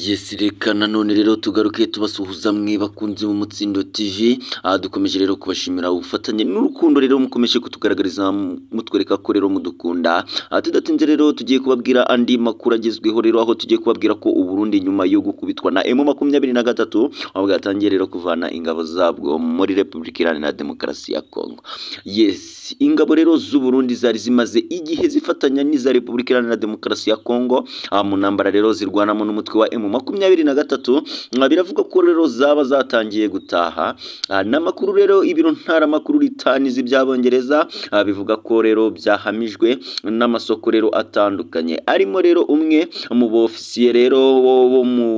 Yes reka nanone rero tugaruke tubasuhuza mwe bakunzi mu Mutsindo TV. Dukomeje rero kubashimira ubufatanye n'urukundo rero mukomeje kutugaragariza mutwereka ko rero mudukunda. Tudatinze rero tugiye kubabwira andi makuru agezweho rero, aho tugiye kubabwira ko Uburundi nyuma yo gukubitwa na M23 aho bwatangiye rero kuvana ingabo zabwo muri Republika Iharanira Demokarasi ya Kongo. Yes, ingabo rero z'u Burundi zari zimaze igihe zifatanya n'iza Republika Iharanira Demokarasi ya Kongo mu ntambara rero zirwanamo n'umutwe wa M23. Biravuga ko rero zaba zatangiye gutaha. N'amakuru rero ibiro ntaramakuru ritanizi by'Abongereza bivuga ko rero byahamijwe n'amasoko rero atandukanye, arimo rero umwe mu bofisiye rero bo mu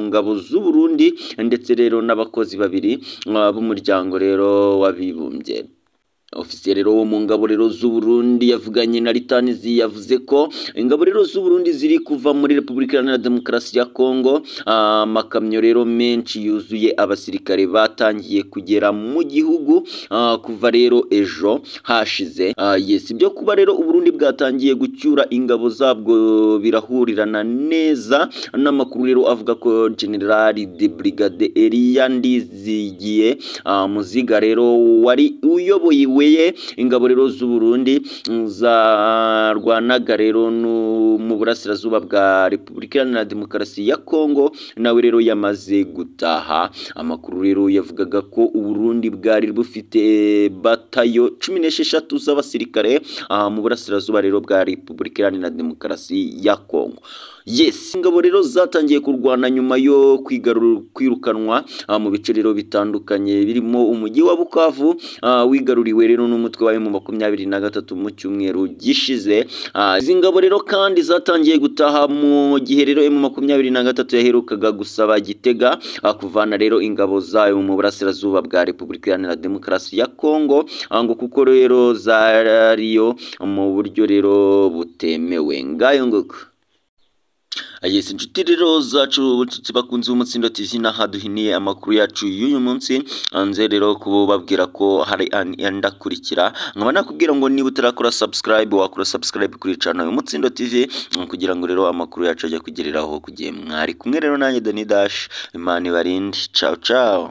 ngabo z'u Burundi ndetse rero n'abakozi babiri b'umuryango rero w'abibumbye. Ofisiye rero wo mu ngabo rero z'u Burundi yavuganye na Ritanizi, yavuze ko ingabo rero z'u Burundi ziri kuva muri Republika Iharanira Demokarasi ya Kongo. Amakamyo rero menshi yuzuye abasirikare batangiye kugera mu gihugu kuva rero ejo hashize. Yes, ibyo kuba rero u Burundi bwatangiye gucyura ingabo zabwo birahurirana neza n'amakuru rero avuga ko General de Brigade Elia Ndizigiye Muziga rero wari uyoboye ingabo rero z'u Burundi zarwanaga rero mu burasirazuba bwa Republika Iharanira Demokarasi ya Kongo, nawe rero yamaze gutaha. Amakuru rero yavugaga ko u Burundi bwari bufite batayo 16 z'abasirikare mu burasirazuba rero bwa Republika Iharanira Demokarasi ya Kongo. Yes, ingabo rero zatangiye kurwana nyuma yo kwirukanwa mu bice rero bitandukanye birimo umujyi wa Bukavu wigaruriwe rero n'umutwe wa M23 mu cyumweru gishize. Izi ngabo rero kandi zatangiye gutaha mu gihe rero M23 yaherukaga gusaba Gitega kuvana rero ingabo zayo mu burasirazuba bwa Republika Iharanira Demokarasi ya Kongo ngo kuko rero zariyo mu buryo rero butemewe. Ngayo nguko. Yes, inshuti rero zacu bakunze Umutsindo TV nahaduhiniye amakuru yacu y'uyu munsi. Anze rero kubabwira ko hari andakurikira, nkaba nakubwira ngo niba utarakora subscribe wakora subscribe kuri channel Umutsindo TV kugira ngo rero amakuru yacu ajya kugereraho kugiye. Mwari kumwe rero nanjye Dani Dash. Imana ibarinde. Ciao ciao.